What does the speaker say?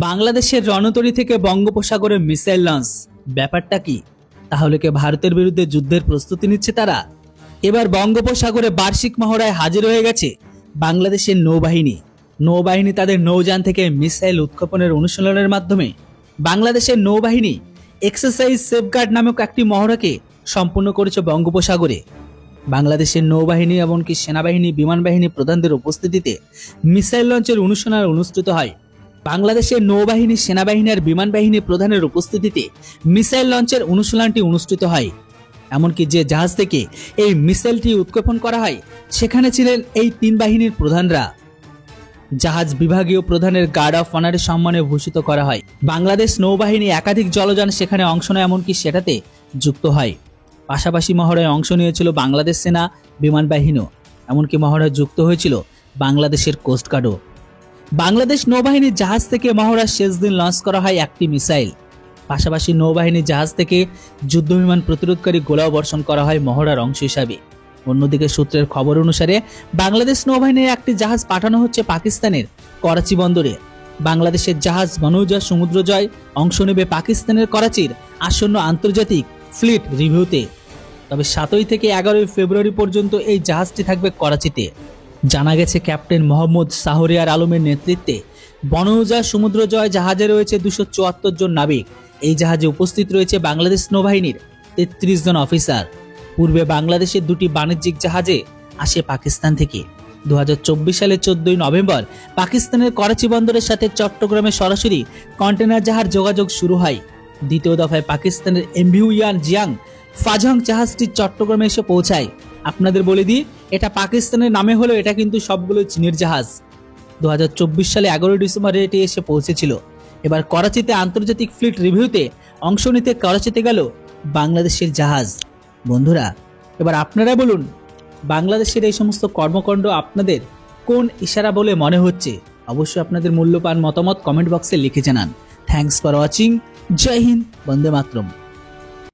বাংলাদেশের রণতরী থেকে বঙ্গোপসাগরে মিসাইল লঞ্চ, ব্যাপারটা কি? তাহলে কি ভারতের বিরুদ্ধে যুদ্ধের প্রস্তুতি নিচ্ছে তারা? এবার বঙ্গোপসাগরে বার্ষিক মহড়ায় হাজির হয়ে গেছে বাংলাদেশের নৌবাহিনী তাদের নৌযান থেকে মিসাইল উৎক্ষেপণের অনুশীলনের মাধ্যমে বাংলাদেশের নৌবাহিনী এক্সারসাইজ সেফগার্ড নামক একটি মহড়াকে সম্পূর্ণ করেছে বঙ্গোপসাগরে। বাংলাদেশের নৌবাহিনী এমনকি সেনাবাহিনী, বিমান বাহিনী প্রধানদের উপস্থিতিতে মিসাইল লঞ্চের অনুশীলন অনুষ্ঠিত হয়। বাংলাদেশের নৌবাহিনী, সেনাবাহিনী আর বিমান বাহিনী প্রধানের উপস্থিতিতে মিসাইল লঞ্চের অনুশীলনটি অনুষ্ঠিত হয়। এমনকি যে জাহাজ থেকে এই মিসাইলটি উৎক্ষেপণ করা হয় সেখানে ছিলেন এই তিন বাহিনীর প্রধানরা। জাহাজ বিভাগীয় প্রধানের গার্ড অফ অনারের সম্মানে ভূষিত করা হয়। বাংলাদেশ নৌবাহিনী একাধিক জলযান সেখানে অংশ নেয়, এমনকি সেটাতে যুক্ত হয়। পাশাপাশি মহড়ায় অংশ নিয়েছিল বাংলাদেশ সেনা, বিমান বাহিনীও, এমনকি মহড়ায় যুক্ত হয়েছিল বাংলাদেশের কোস্টগার্ডও। বাংলাদেশ নৌবাহিনীর জাহাজ থেকে মহড়ার শেষ দিন লঞ্চ করা হয় একটি মিসাইল। পাশাপাশি নৌবাহিনীর জাহাজ থেকে যুদ্ধবিমান প্রতিরোধকারী গোলাও বর্ষণ করা হয় মহড়ার অংশ হিসাবে। অন্যদিকে সূত্রের খবর অনুসারে বাংলাদেশ নৌবাহিনীর একটি জাহাজ পাঠানো হচ্ছে পাকিস্তানের করাচি বন্দরে। বাংলাদেশের জাহাজ বনৌজা সমুদ্রজয় অংশ নেবে পাকিস্তানের করাচির আসন্ন আন্তর্জাতিক ফ্লিট রিভিউতে। তবে 7 থেকে 11 ফেব্রুয়ারি পর্যন্ত এই জাহাজটি থাকবে করাচিতে। জানা গেছে ক্যাপ্টেন মোহাম্মদ শাহরিয়ার আলমের নেতৃত্বে বনৌজা সমুদ্রজয় জাহাজে রয়েছে 274 জন নাবিক। এই জাহাজে উপস্থিত রয়েছে বাংলাদেশ নৌবাহিনীর 33 জন অফিসার। পূর্বে বাংলাদেশের দুটি বাণিজ্যিক জাহাজে আসে পাকিস্তান থেকে। 2024 সালের 14 নভেম্বর পাকিস্তানের করাচি বন্দরের সাথে চট্টগ্রামে সরাসরি কন্টেনার জাহাজ যোগাযোগ শুরু হয়। দ্বিতীয় দফায় পাকিস্তানের এমভি ইয়ান জিয়াং ফাজং জাহাজটি চট্টগ্রামে এসে পৌঁছায়। আপনাদের বলে দিই, এটা পাকিস্তানের নামে হলেও এটা কিন্তু সবগুলো চীনের জাহাজ। 2024 সালে 11 ডিসেম্বর এটি এসে পৌঁছেছিল। এবার করাচিতে আন্তর্জাতিক ফ্লিট রিভিউতে অংশ নিতে করাচিতে গেল বাংলাদেশের জাহাজ। বন্ধুরা, এবার আপনারা বলুন, বাংলাদেশের এই সমস্ত কর্মকাণ্ড আপনাদের কোন ইশারা বলে মনে হচ্ছে? অবশ্যই আপনাদের মূল্যবান মতামত কমেন্ট বক্সে লিখে জানান। Thanks for watching. জয় হিন্দ, বন্দে মাতরম।